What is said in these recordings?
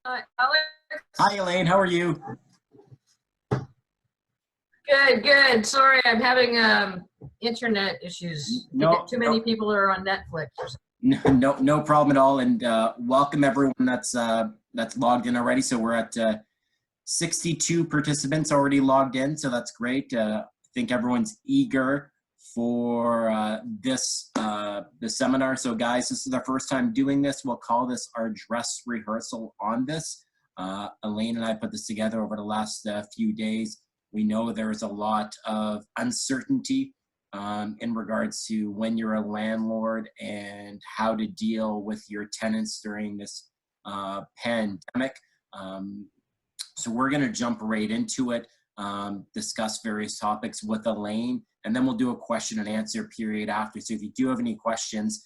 Alex. Hi, Elaine. How are you? Good, good. Sorry, I'm having internet issues. I think too many people are on Netflix or something. No problem at all. And welcome everyone that's logged in already. So we're at 62 participants already logged in. So that's great. I think everyone's eager for this seminar. So guys, this is our first time doing this. We'll call this our dress rehearsal on this. Elaine and I put this together over the last few days. We know there's a lot of uncertainty in regards to when you're a landlord and how to deal with your tenants during this pandemic. So we're going to jump right into it, discuss various topics with Elaine, and then we'll do a question and answer period after. So if you do have any questions,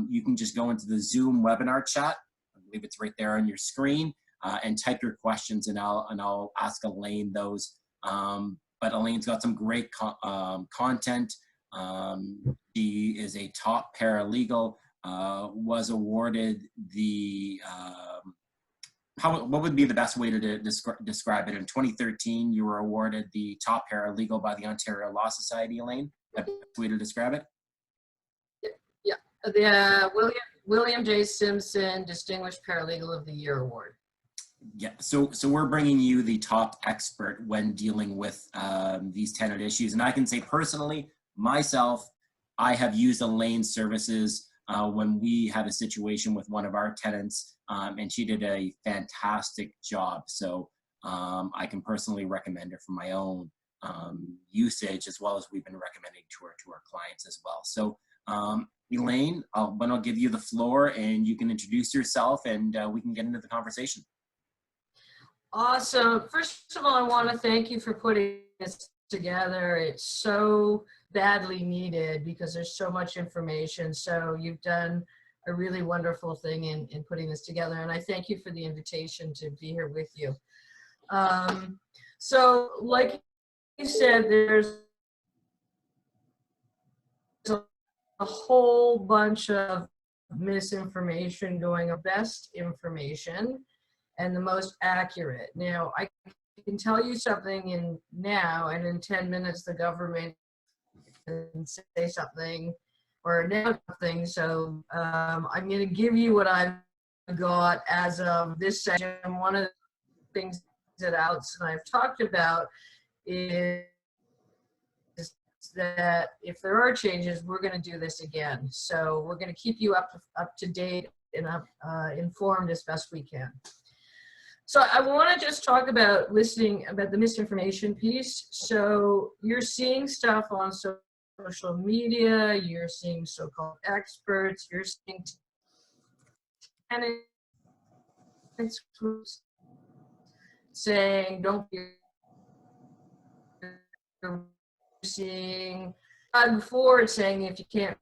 you can just go into the Zoom webinar chat. I believe it's right there on your screen, and type your questions, and I'll ask Elaine those. But Elaine's got some great content. She is a top paralegal, was awarded the, what would be the best way to describe it? In 2013, you were awarded the top paralegal by the Ontario Law Society, Elaine. That's the best way to describe it? Yeah, the William J. Simpson Distinguished Paralegal of the Year Award. Yeah, so we're bringing you the top expert when dealing with these tenant issues. And I can say personally, myself, I have used Elaine's services when we had a situation with one of our tenants, and she did a fantastic job. So I can personally recommend her for my own usage, as well as we've been recommending to our clients as well. So Elaine, I'll give you the floor and you can introduce yourself and we can get into the conversation. Awesome. First of all, I want to thank you for putting this together. It's so badly needed because there's so much information. So you've done a really wonderful thing in putting this together. And I thank you for the invitation to be here with you. So like you said, there's a whole bunch of misinformation going on. Best information and the most accurate. Now, I can tell you something now, and in 10 minutes, the government can say something or announce something. So I'm going to give you what I've got as of this session. One of the things that Alex and I have talked about is that if there are changes, we're going to do this again. So we're going to keep you up to date and informed as best we can. So I want to just talk about the misinformation piece. So you're seeing stuff on social media, you're seeing so-called experts, you're seeing tenants saying don't be, seeing before it's saying if you can't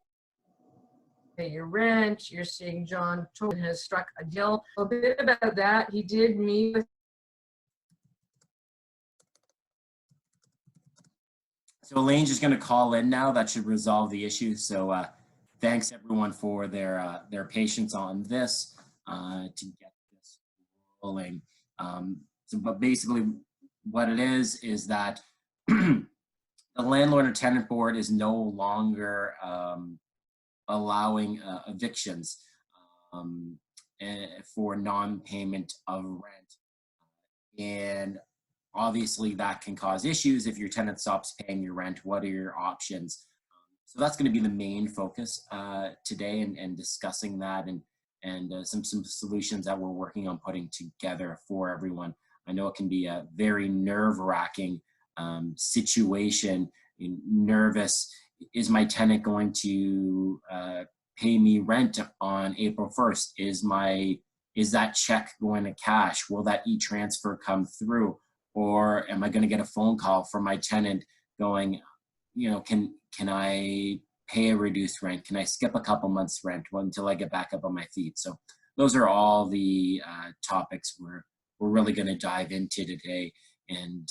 pay your rent. You're seeing John Tobin has struck a deal. A bit about that. He did meet with. So Elaine's just going to call in now. That should resolve the issue. So thanks everyone for their patience on this to get this rolling. But basically, what it is that the landlord and tenant board is no longer allowing evictions for non-payment of rent, and obviously that can cause issues if your tenant stops paying your rent. What are your options? So that's going to be the main focus today, and discussing that and some solutions that we're working on putting together for everyone. I know it can be a very nerve-wracking situation. Nervous. Is my tenant going to pay me rent on April 1st? Is that check going to cash? Will that e-transfer come through? Or am I going to get a phone call from my tenant going, you know, can I pay a reduced rent? Can I skip a couple months rent until I get back up on my feet? So those are all the topics we're really going to dive into today. And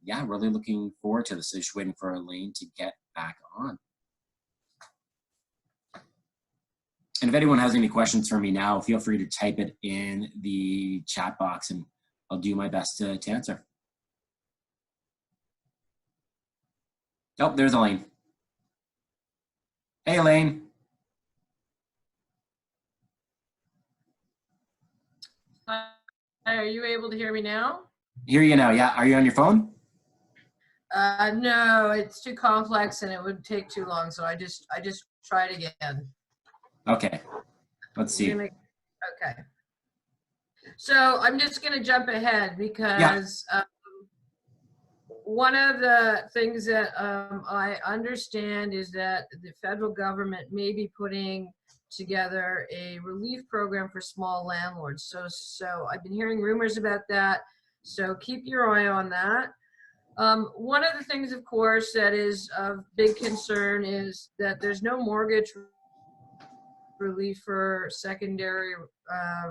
yeah, really looking forward to this. So just waiting for Elaine to get back on. And if anyone has any questions for me now, feel free to type it in the chat box and I'll do my best to answer. Oh, there's Elaine. Hey, Elaine. Hi, are you able to hear me now? Hear you now. Yeah. Are you on your phone? No, it's too complex and it would take too long. So I just tried again. Okay. Let's see. Okay. So I'm just going to jump ahead because one of the things that I understand is that the federal government may be putting together a relief program for small landlords. So I've been hearing rumors about that. So keep your eye on that. One of the things, of course, that is of big concern is that there's no mortgage relief for secondary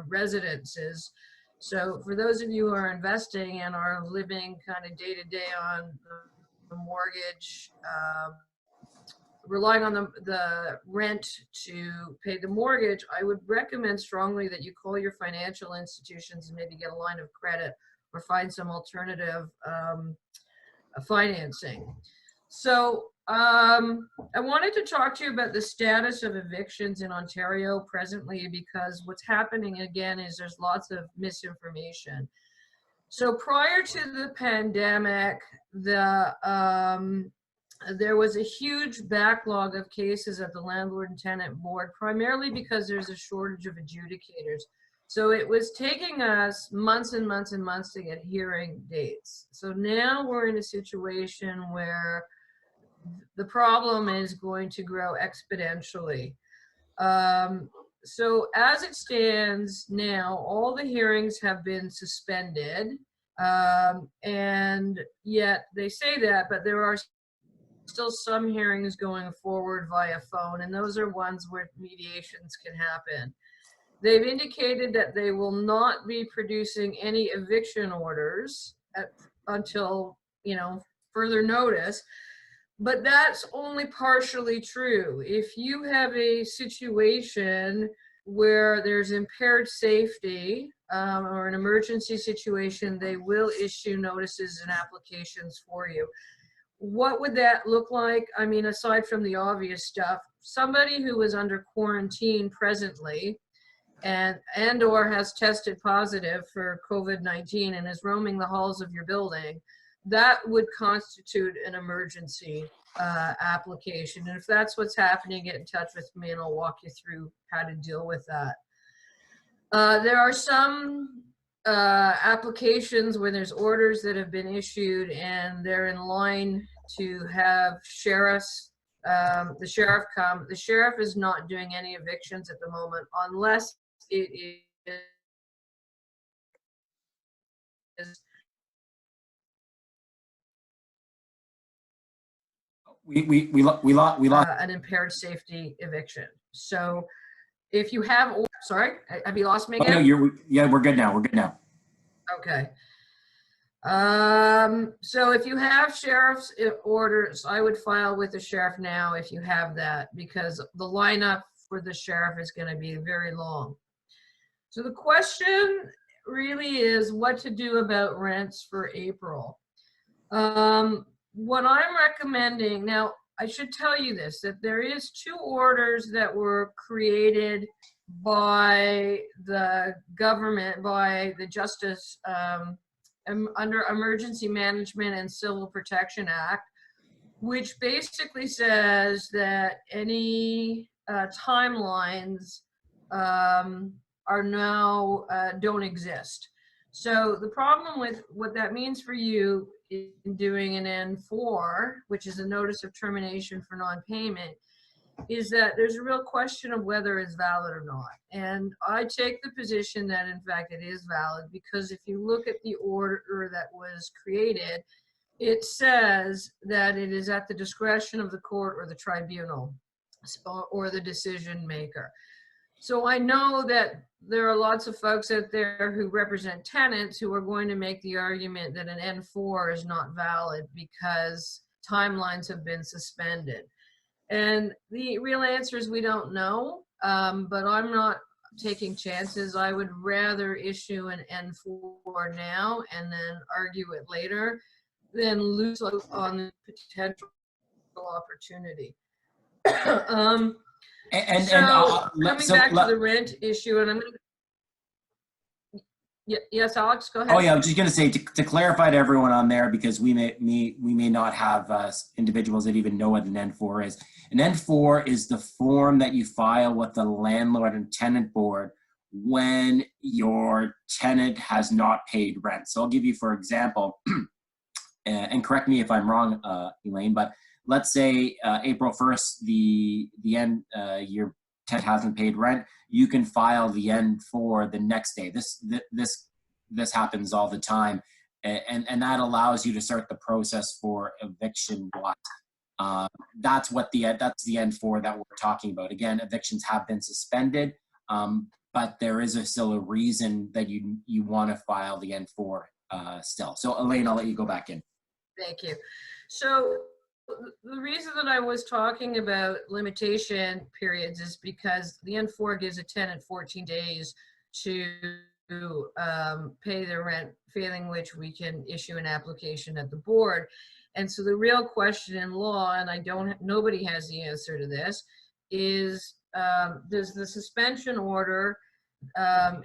residences. So for those of you who are investing and are living kind of day to day on the mortgage, relying on the rent to pay the mortgage, I would recommend strongly that you call your financial institutions and maybe get a line of credit or find some alternative financing. So I wanted to talk to you about the status of evictions in Ontario presently, because what's happening again is there's lots of misinformation. So prior to the pandemic, there was a huge backlog of cases at the Landlord and Tenant Board, primarily because there's a shortage of adjudicators. So it was taking us months and months and months to get hearing dates. So now we're in a situation where the problem is going to grow exponentially. So as it stands now, all the hearings have been suspended. And yet they say that, but there are still some hearings going forward via phone, and those are ones where mediations can happen. They've indicated that they will not be producing any eviction orders until, further notice. But that's only partially true. If you have a situation where there's impaired safety or an emergency situation, they will issue notices and applications for you. What would that look like? I mean, aside from the obvious stuff, somebody who is under quarantine presently and or has tested positive for COVID-19 and is roaming the halls of your building, that would constitute an emergency application. And if that's what's happening, get in touch with me and I'll walk you through how to deal with that. There are some applications where there's orders that have been issued and they're in line to have the sheriff come. The sheriff is not doing any evictions at the moment unless it is We lost. An impaired safety eviction. So if you have, sorry, have you lost me again? Oh, no, we're good now. We're good now. Okay. So if you have sheriff's orders, I would file with the sheriff now if you have that, because the lineup for the sheriff is going to be very long. So the question really is what to do about rents for April. What I'm recommending, now I should tell you this, that there is 2 orders that were created by the government, by the Justice under Emergency Management and Civil Protection Act, which basically says that any timelines are now don't exist. So the problem with what that means for you in doing an N4, which is a notice of termination for non-payment, is that there's a real question of whether it's valid or not. And I take the position that in fact it is valid, because if you look at the order that was created, it says that it is at the discretion of the court or the tribunal or the decision maker. So I know that there are lots of folks out there who represent tenants who are going to make the argument that an N4 is not valid because timelines have been suspended. And the real answer is we don't know. but I'm not taking chances. I would rather issue an N4 now and then argue it later than lose out on the potential opportunity. Coming back to the rent issue, and I'm going to. Yes, Alex, go ahead. Oh yeah, I was just going to say to clarify to everyone on there, because we may not have individuals that even know what an N4 is. An N4 is the form that you file with the landlord and tenant board when your tenant has not paid rent. So I'll give you, for example, and correct me if I'm wrong, Elaine, but let's say April 1st, your tenant hasn't paid rent. You can file the N4 the next day. This happens all the time, and that allows you to start the process for eviction. That's the N4 that we're talking about. Again, evictions have been suspended, but there is still a reason that you want to file the N4 still. So Elaine, I'll let you go back in. Thank you. So the reason that I was talking about limitation periods is because the N4 gives a tenant 14 days to pay their rent, failing which we can issue an application at the board. And so the real question in law, and nobody has the answer to this, is does the suspension order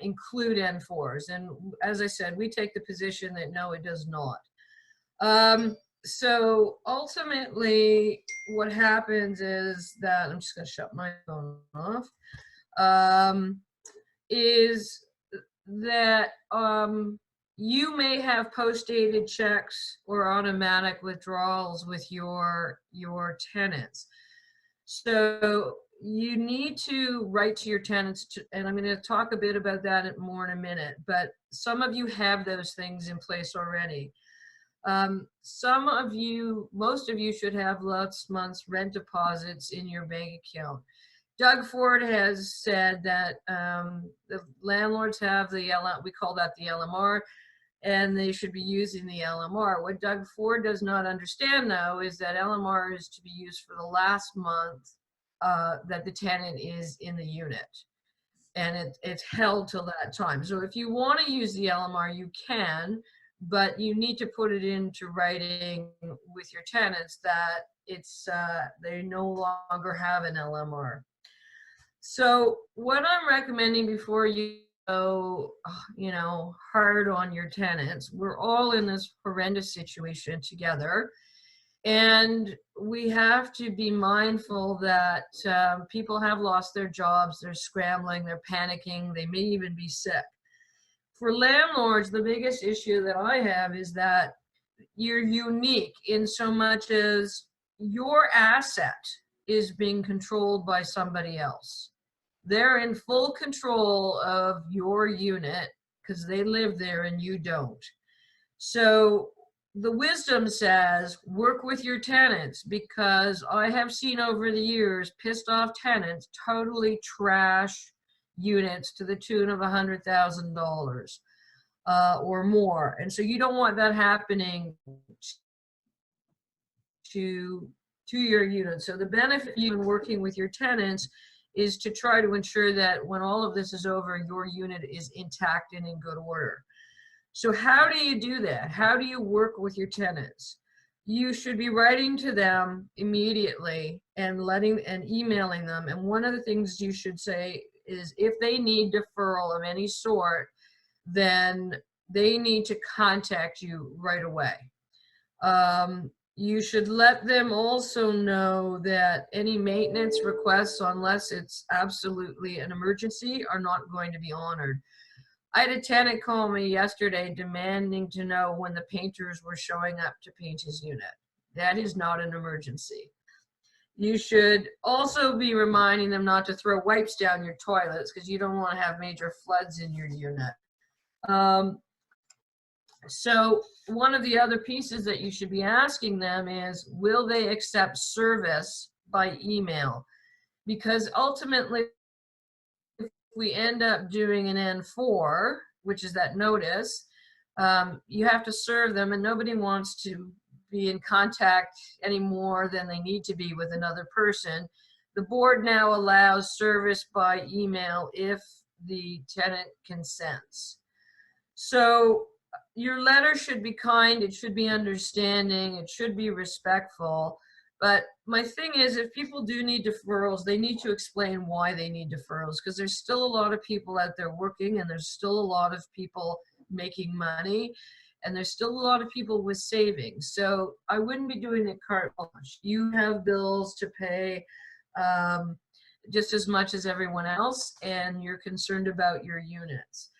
include N4s? And as I said, we take the position that no, it does not. So ultimately what happens is that, I'm just going to shut my phone off, is that you may have post-dated checks or automatic withdrawals with your tenants. So you need to write to your tenants, and I'm going to talk a bit about that more in a minute, but some of you have those things in place already. Some of you, most of you should have last month's rent deposits in your bank account. Doug Ford has said that the landlords have we call that the LMR, and they should be using the LMR. What Doug Ford does not understand, though, is that LMR is to be used for the last month that the tenant is in the unit, and it's held till that time. So if you want to use the LMR, you can, but you need to put it into writing with your tenants that they no longer have an LMR. So what I'm recommending before you go, hard on your tenants, we're all in this horrendous situation together. And we have to be mindful that people have lost their jobs, they're scrambling, they're panicking, they may even be sick. For landlords, the biggest issue that I have is that you're unique in so much as your asset is being controlled by somebody else. They're in full control of your unit because they live there and you don't. So the wisdom says work with your tenants, because I have seen over the years pissed off tenants totally trash units to the tune of $100,000 or more. And so you don't want that happening to your unit. So the benefit of you working with your tenants is to try to ensure that when all of this is over, your unit is intact and in good order. So how do you do that? How do you work with your tenants? You should be writing to them immediately and emailing them. And one of the things you should say is if they need deferral of any sort, then they need to contact you right away. You should let them also know that any maintenance requests, unless it's absolutely an emergency, are not going to be honored. I had a tenant call me yesterday demanding to know when the painters were showing up to paint his unit. That is not an emergency. You should also be reminding them not to throw wipes down your toilets, because you don't want to have major floods in your unit. So one of the other pieces that you should be asking them is, will they accept service by email? Because ultimately, if we end up doing an N4, which is that notice, you have to serve them, and nobody wants to be in contact any more than they need to be with another person. The board now allows service by email if the tenant consents. So your letter should be kind, it should be understanding, it should be respectful. But my thing is, if people do need deferrals, they need to explain why they need deferrals, because there's still a lot of people out there working, and there's still a lot of people making money, and there's still a lot of people with savings. So I wouldn't be doing it carte blanche. You have bills to pay just as much as everyone else, and you're concerned about your units.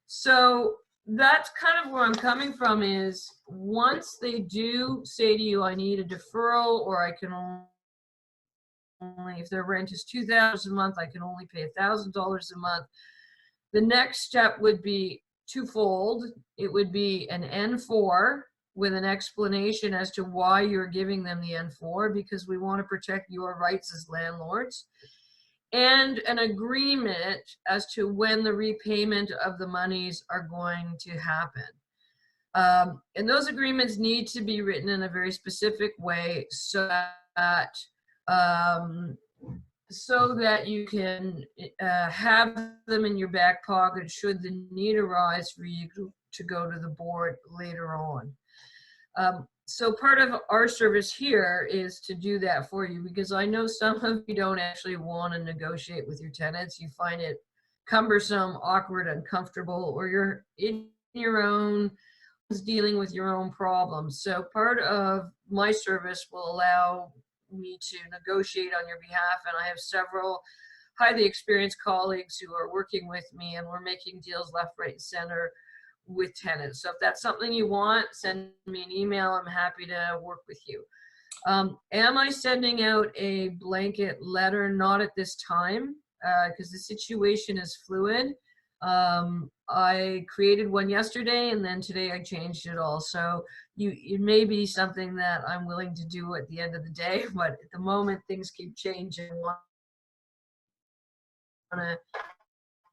So that's kind of where I'm coming from, is once they do say to you, I need a deferral, or I can only, if their rent is $2,000 a month, I can only pay $1,000 a month. The next step would be twofold. It would be an N4 with an explanation as to why you're giving them the N4, because we want to protect your rights as landlords, and an agreement as to when the repayment of the monies are going to happen. And those agreements need to be written in a very specific way so that you can have them in your back pocket should the need arise for you to go to the board later on. So part of our service here is to do that for you, because I know some of you don't actually want to negotiate with your tenants. You find it cumbersome, awkward, uncomfortable, or you're in your own dealing with your own problems. So part of my service will allow me to negotiate on your behalf, and I have several highly experienced colleagues who are working with me, and we're making deals left, right, and center with tenants. So if that's something you want, send me an email. I'm happy to work with you. Am I sending out a blanket letter? Not at this time, because the situation is fluid. I created one yesterday, and then today I changed it all. So it may be something that I'm willing to do at the end of the day, but at the moment things keep changing. I want to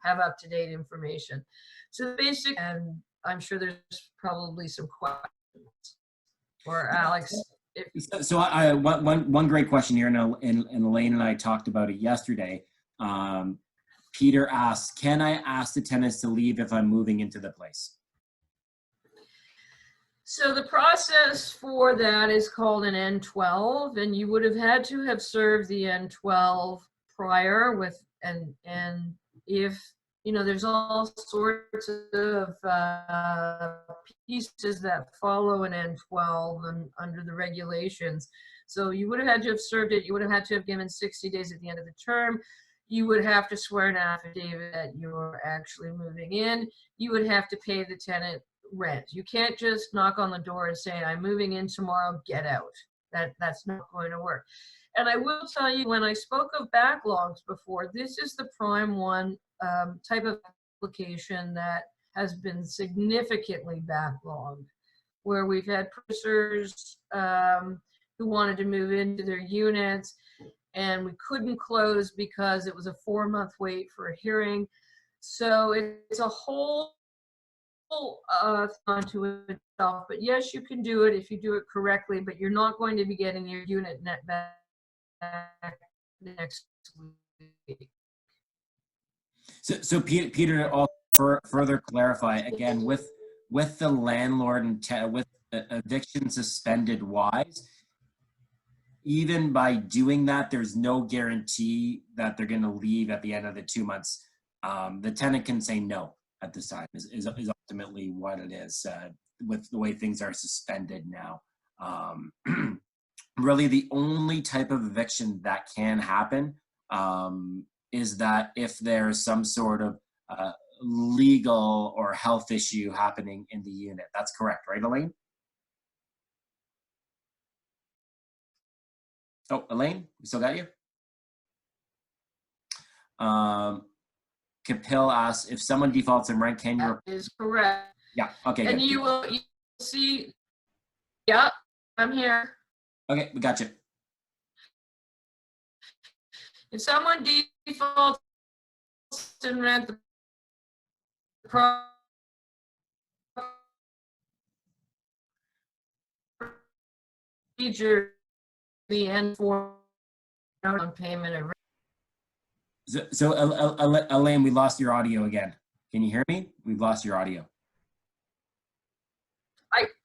have up-to-date information. So basic, and I'm sure there's probably some questions. Or Alex, if So one great question here, and Elaine and I talked about it yesterday. Peter asked, can I ask the tenants to leave if I'm moving into the place? So the process for that is called an N12, and you would have had to have served the N12 prior with, and if, you know, there's all sorts of pieces that follow an N12 and under the regulations. So you would have had to have served it. You would have had to have given 60 days at the end of the term. You would have to swear an affidavit that you're actually moving in. You would have to pay the tenant rent. You can't just knock on the door and say, I'm moving in tomorrow, get out. That's not going to work. And I will tell you, when I spoke of backlogs before, this is the prime one type of application that has been significantly backlogged, where we've had purchasers who wanted to move into their units, and we couldn't close because it was a 4-month wait for a hearing. So it's a whole onto itself. But yes, you can do it if you do it correctly, but you're not going to be getting your unit net back next week. So Peter, I'll further clarify again with the landlord and with eviction suspended wise, even by doing that, there's no guarantee that they're going to leave at the end of the 2 months. The tenant can say no at this time is ultimately what it is with the way things are suspended now. Really, the only type of eviction that can happen is that if there's some sort of legal or health issue happening in the unit. That's correct, right, Elaine? Oh, Elaine, we still got you? Kapil asks, if someone defaults in rent, can you? That is correct. Yeah, okay. And good. you'll see, yeah, I'm here. Okay, we got you. If someone defaults in rent, the procedure, the N4 on payment of Elaine, we lost your audio again. Can you hear me? We've lost your audio.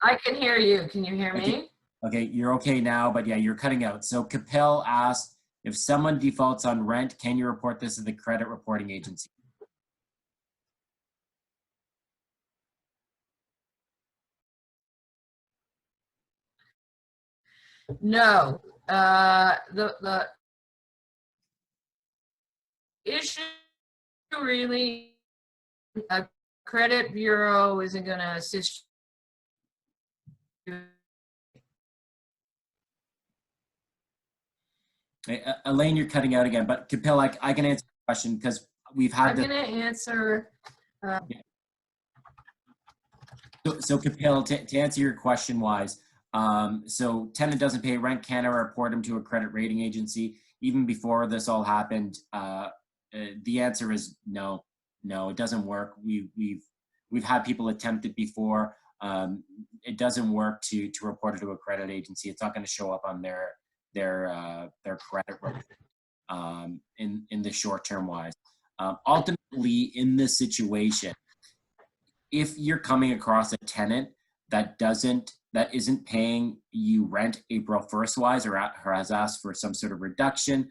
I can hear you. Can you hear me? Okay, you're okay now, but yeah, you're cutting out. So Capel asked, if someone defaults on rent, can you report this to the credit reporting agency? No. The issue really, a credit bureau isn't going to assist you. Elaine, you're cutting out again, but Capel, I can answer the question because we've had I'm this. going to answer. So Capel, to answer your question wise, so tenant doesn't pay rent, can I report him to a credit rating agency? Even before this all happened, the answer is no, it doesn't work. We've had people attempt it before. It doesn't work to report it to a credit agency. It's not going to show up on their credit report in the short term wise. Ultimately, in this situation, if you're coming across a tenant that isn't paying you rent April 1st wise or has asked for some sort of reduction,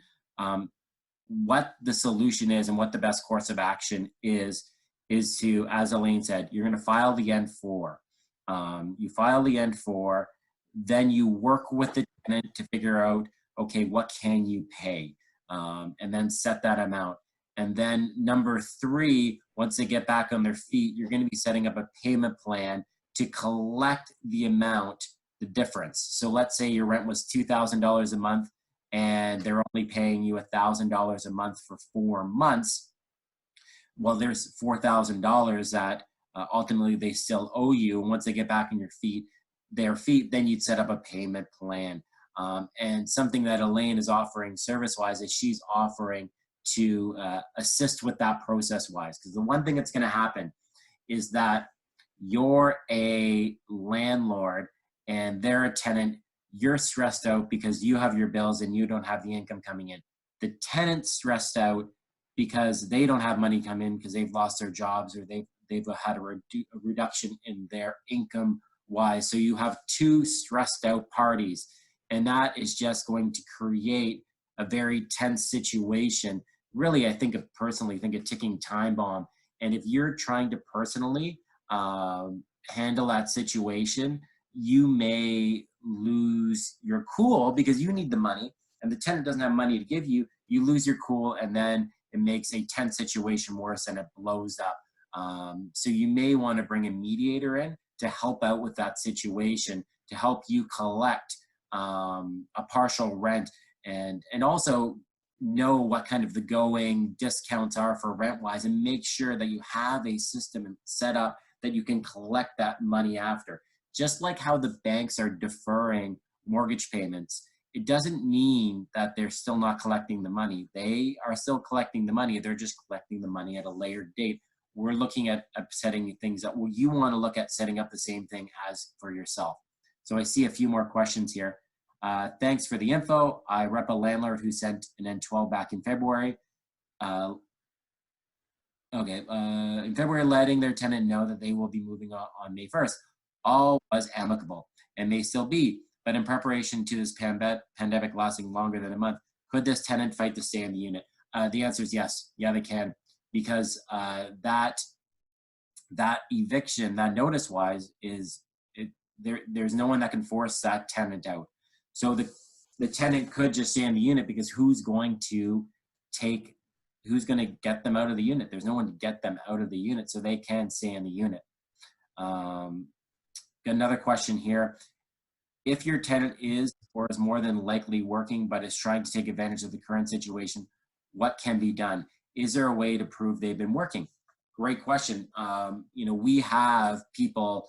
what the solution is and what the best course of action is to, as Elaine said, you're going to file the N4. You file the N4, then you work with the tenant to figure out, okay, what can you pay? And then set that amount. And then number 3, once they get back on their feet, you're going to be setting up a payment plan to collect the amount, the difference. So let's say your rent was $2,000 a month and they're only paying you $1,000 a month for 4 months. Well, there's $4,000 that ultimately they still owe you. And once they get back on their feet, then you'd set up a payment plan. And something that Elaine is offering service-wise is she's offering to assist with that process-wise. Because the one thing that's going to happen is that you're a landlord and they're a tenant. You're stressed out because you have your bills and you don't have the income coming in. The tenant's stressed out because they don't have money come in because they've lost their jobs or they've had a reduction in their income wise. So you have 2 stressed out parties, and that is just going to create a very tense situation. Really, I personally think a ticking time bomb. And if you're trying to personally handle that situation, you may lose your cool because you need the money and the tenant doesn't have money to give you. You lose your cool and then it makes a tense situation worse and it blows up. So you may want to bring a mediator in to help out with that situation, to help you collect a partial rent and also know what kind of the going discounts are for rent wise and make sure that you have a system set up that you can collect that money after. Just like how the banks are deferring mortgage payments, it doesn't mean that they're still not collecting the money. They are still collecting the money. They're just collecting the money at a later date. We're looking at setting things up. Well, you want to look at setting up the same thing as for yourself. So I see a few more questions here. Thanks for the info. I rep a landlord who sent an N12 back in February. In February, letting their tenant know that they will be moving on May 1st. All was amicable and may still be, but in preparation to this pandemic lasting longer than a month, could this tenant fight to stay in the unit? The answer is yes. Yeah, they can, because that eviction, that notice-wise, there's no one that can force that tenant out. So the tenant could just stay in the unit because who's going to get them out of the unit? There's no one to get them out of the unit, so they can stay in the unit. Got another question here. If your tenant is or is more than likely working but is trying to take advantage of the current situation, what can be done? Is there a way to prove they've been working? Great question. We have people,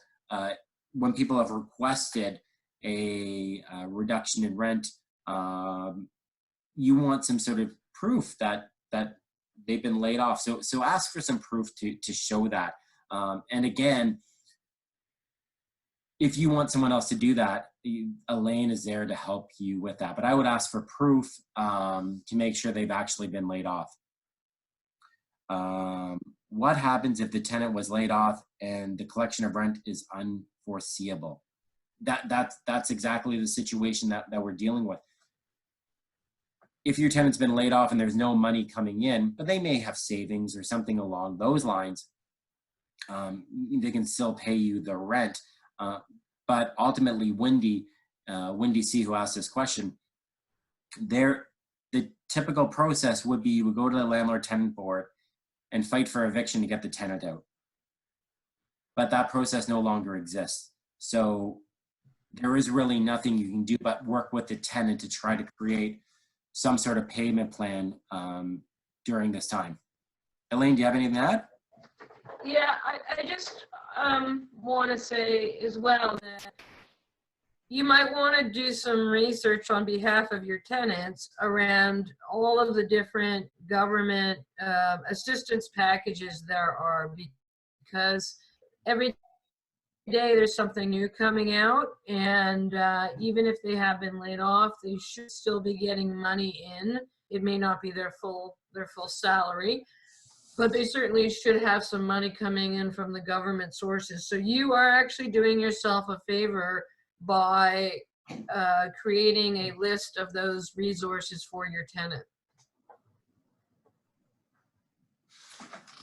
when people have requested a reduction in rent, you want some sort of proof that they've been laid off. So ask for some proof to show that. And again, if you want someone else to do that, Elaine is there to help you with that. But I would ask for proof to make sure they've actually been laid off. What happens if the tenant was laid off and the collection of rent is unforeseeable? That's exactly the situation that we're dealing with. If your tenant's been laid off and there's no money coming in, but they may have savings or something along those lines, they can still pay you the rent. But ultimately, Wendy C, who asked this question, the typical process would be you would go to the landlord tenant board and fight for eviction to get the tenant out. But that process no longer exists. So there is really nothing you can do but work with the tenant to try to create some sort of payment plan during this time. Elaine, do you have anything to add? Yeah, I just want to say as well that you might want to do some research on behalf of your tenants around all of the different government assistance packages there are, because every day there's something new coming out, and even if they have been laid off, they should still be getting money in. It may not be their full salary, but they certainly should have some money coming in from the government sources. So you are actually doing yourself a favor by creating a list of those resources for your tenant.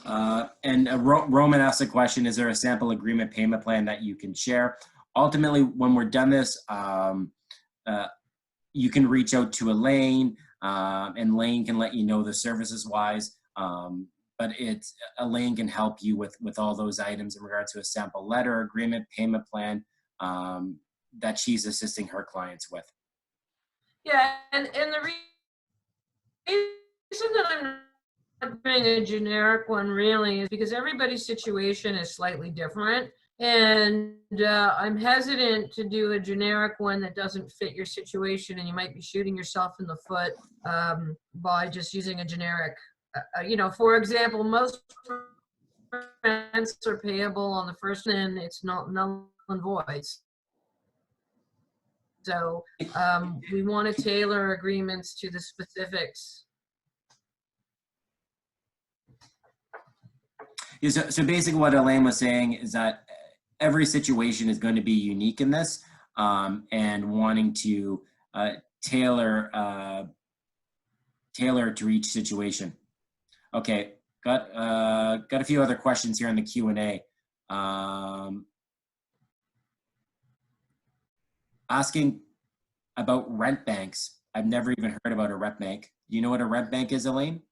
Roman asked a question, is there a sample agreement payment plan that you can share? Ultimately, when we're done this, you can reach out to Elaine, and Elaine can let you know the services wise. But Elaine can help you with all those items in regards to a sample letter, agreement, payment plan that she's assisting her clients with. Yeah, and the reason that I'm not doing a generic one really is because everybody's situation is slightly different. And I'm hesitant to do a generic one that doesn't fit your situation, and you might be shooting yourself in the foot by just using a generic. For example, most rents are payable on the first, and it's not null and void. So we want to tailor agreements to the specifics. Yeah, so basically what Elaine was saying is that every situation is going to be unique in this, and wanting to tailor to each situation. Okay, got a few other questions here in the Q&A. Asking about rent banks. I've never even heard about a rent bank. Do you know what a rent bank is, Elaine?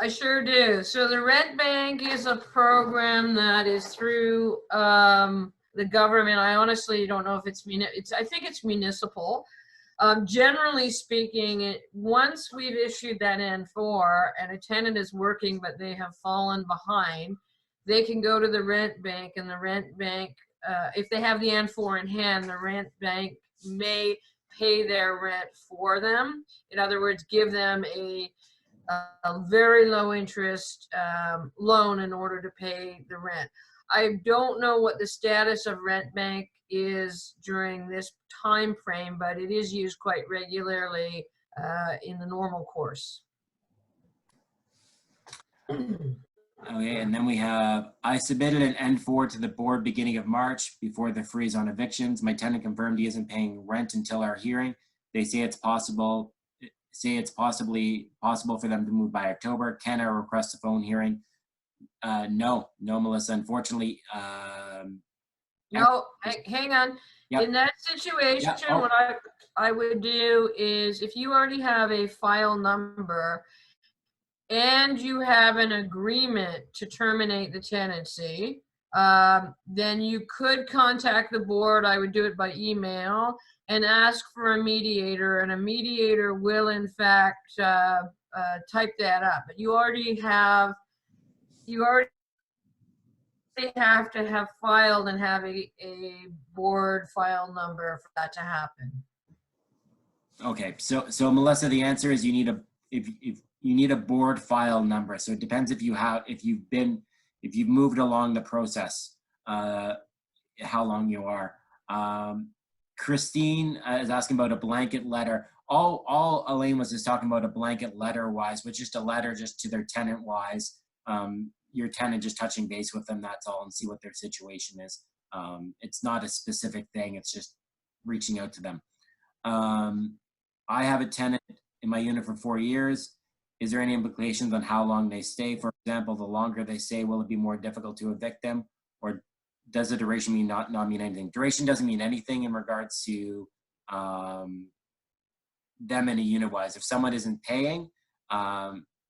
I sure do. So the rent bank is a program that is through the government. I honestly don't know if I think it's municipal. Generally speaking, once we've issued that N4 and a tenant is working but they have fallen behind, they can go to the rent bank, and the rent bank, if they have the N4 in hand, the rent bank may pay their rent for them. In other words, give them a very low interest loan in order to pay the rent. I don't know what the status of rent bank is during this time frame, but it is used quite regularly in the normal course. Okay, and then we have, I submitted an N4 to the board beginning of March before the freeze on evictions. My tenant confirmed he isn't paying rent until our hearing. They say it's possibly possible for them to move by October. Can I request a phone hearing? No, Melissa, unfortunately. No, hang on. Yep. In that situation, Yep. Oh. what I would do is, if you already have a file number and you have an agreement to terminate the tenancy, then you could contact the board. I would do it by email and ask for a mediator, and a mediator will in fact type that up. But you already have to have filed and have a board file number for that to happen. Okay, so Melissa, the answer is you need a board file number. So it depends if you've moved along the process. how long you are. Christine is asking about a blanket letter. All Elaine was just talking about a blanket letter wise, which is just a letter just to their tenant wise. Your tenant just touching base with them, that's all, and see what their situation is. It's not a specific thing, it's just reaching out to them. I have a tenant in my unit for 4 years. Is there any implications on how long they stay? For example, the longer they stay, will it be more difficult to evict them? Or does the duration mean not mean anything? Duration doesn't mean anything in regards to them in a unit wise. If someone isn't paying,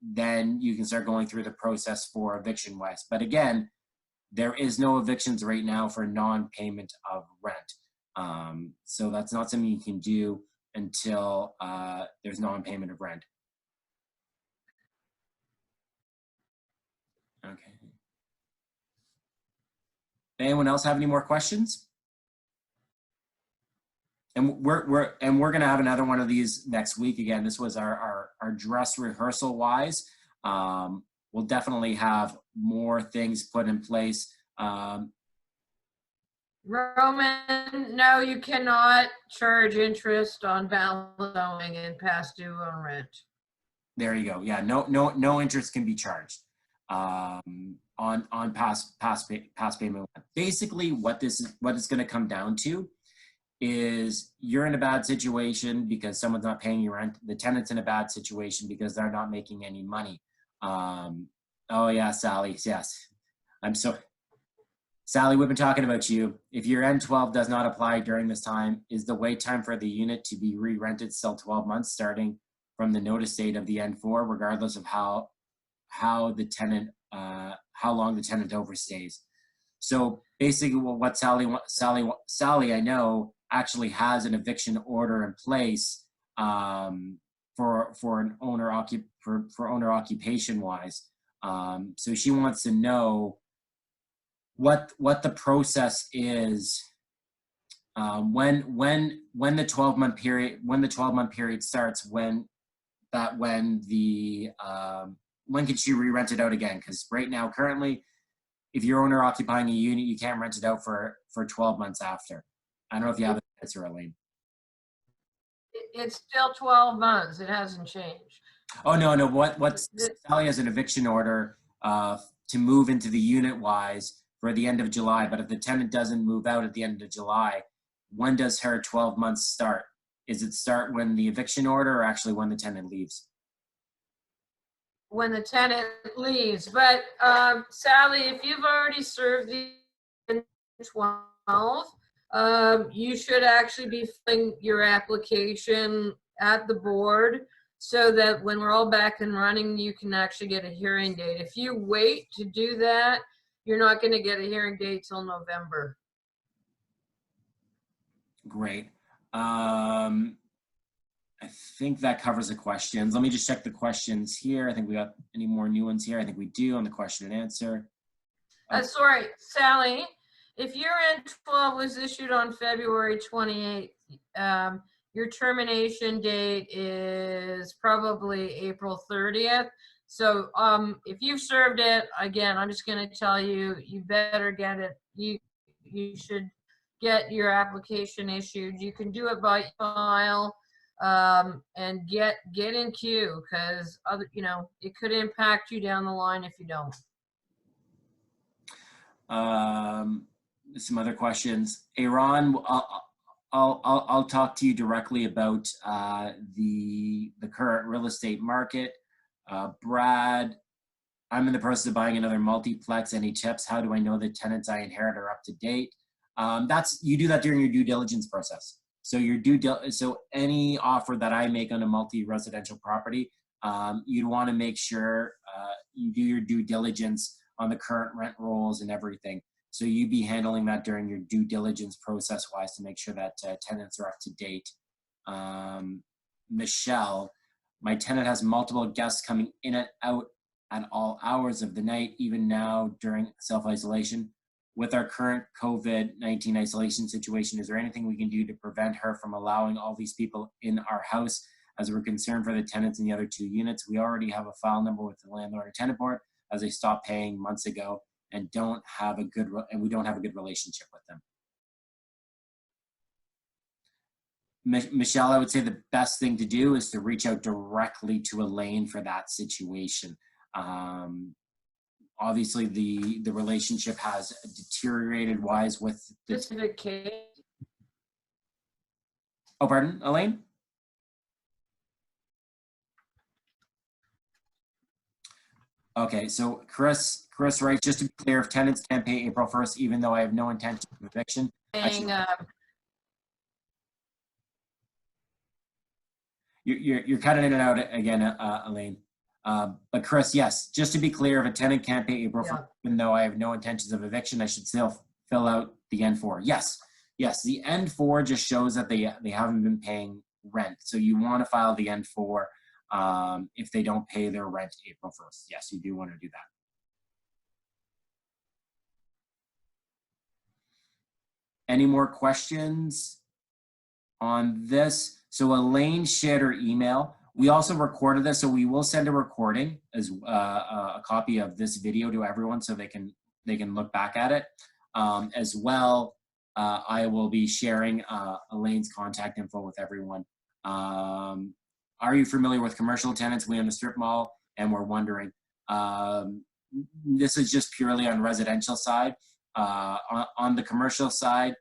then you can start going through the process for eviction wise. But again, there is no evictions right now for non-payment of rent. So that's not something you can do until there's non-payment of rent. Okay. Anyone else have any more questions? And we're gonna have another one of these next week. Again, this was our dress rehearsal wise. We'll definitely have more things put in place. Roman, no, you cannot charge interest on valid owing and past due on rent. There you go. Yeah, no interest can be charged on past payment. Basically, what it's going to come down to is you're in a bad situation because someone's not paying you rent. The tenant's in a bad situation because they're not making any money. Oh yeah, Sally. Yes, I'm so. Sally, we've been talking about you. If your N12 does not apply during this time, is the wait time for the unit to be re-rented still 12 months starting from the notice date of the N4, regardless of how the tenant, how long the tenant overstays? So basically what Sally, I know, actually has an eviction order in place for an owner occupation wise. So she wants to know what the process is when the 12-month period starts, when can she re-rent it out again? Because right now, currently, if you're owner occupying a unit, you can't rent it out for 12 months after. I don't know if you have an answer, Elaine. It's still 12 months. It hasn't changed. Oh, no. What Sally has an eviction order to move into the unit wise for the end of July. But if the tenant doesn't move out at the end of July, when does her 12 months start? Is it start when the eviction order or actually when the tenant leaves? When the tenant leaves. But Sally, if you've already served the 12, you should actually be filling your application at the board so that when we're all back and running, you can actually get a hearing date. If you wait to do that, you're not going to get a hearing date till November. Great. I think that covers the questions. Let me just check the questions here. I think we got any more new ones here. I think we do on the question and answer. Sorry, Sally, if your N12 was issued on February 28th, your termination date is probably April 30th. So if you've served it, again, I'm just going to tell you, you better get it. You should get your application issued. You can do it by file and get in queue, because it could impact you down the line if you don't. Some other questions. Aaron, I'll talk to you directly about the current real estate market. Brad, I'm in the process of buying another multiplex. Any tips? How do I know the tenants I inherit are up to date? You do that during your due diligence process. So so any offer that I make on a multi-residential property, you'd want to make sure you do your due diligence on the current rent rolls and everything. So you'd be handling that during your due diligence process wise to make sure that tenants are up to date. Michelle, my tenant has multiple guests coming in and out at all hours of the night, even now during self-isolation. With our current COVID-19 isolation situation, is there anything we can do to prevent her from allowing all these people in our house? As we're concerned for the tenants in the other 2 units, we already have a file number with the landlord and tenant board, as they stopped paying months ago and we don't have a good relationship with them. Michelle, I would say the best thing to do is to reach out directly to Elaine for that situation. Obviously, the relationship has deteriorated wise with the. Specific case. Oh, pardon, Elaine? Okay, so Chris writes, just to be clear, if tenants can't pay April 1st, even though I have no intention of eviction, you're cutting in and out again, Elaine. But Chris, yes, just to be clear, if a tenant can't pay April 1st, even though I have no intentions of eviction, I should still fill out the N4. Yes, the N4 just shows that they haven't been paying rent. So you want to file the N4 if they don't pay their rent April 1st. Yes, you do want to do that. Any more questions on this? So Elaine shared her email. We also recorded this, so we will send a recording as a copy of this video to everyone so they can look back at it. As well, I will be sharing Elaine's contact info with everyone. Are you familiar with commercial tenants? We own a strip mall, and we're wondering. This is just purely on residential side. On the commercial side,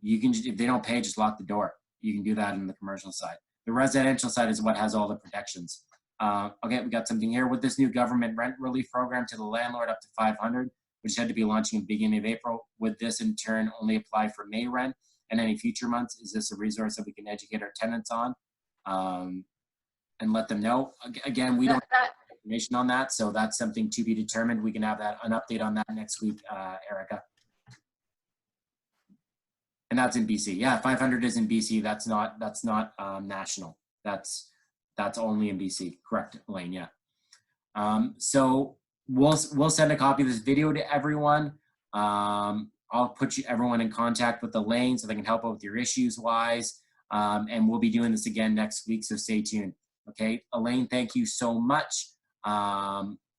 you can, if they don't pay, just lock the door. You can do that on the commercial side. The residential side is what has all the protections. Okay, we got something here. With this new government rent relief program to the landlord up to 500, which had to be launching in the beginning of April, would this in turn only apply for May rent and any future months? Is this a resource that we can educate our tenants on and let them know? Again, we don't have information on that, so that's something to be determined. We can have an update on that next week, Erica. And that's in BC. Yeah, 500 is in BC. That's not national. That's only in BC. Correct, Elaine. Yeah. So we'll send a copy of this video to everyone. I'll put everyone in contact with Elaine so they can help out with your issues wise. And we'll be doing this again next week. So stay tuned. Okay, Elaine, thank you so much.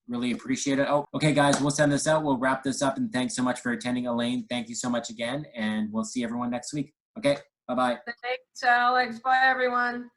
Really appreciate it. Oh, okay, guys, we'll send this out. We'll wrap this up, and thanks so much for attending, Elaine. Thank you so much again, and we'll see everyone next week. Okay, bye-bye. Thanks, Alex. Bye, everyone.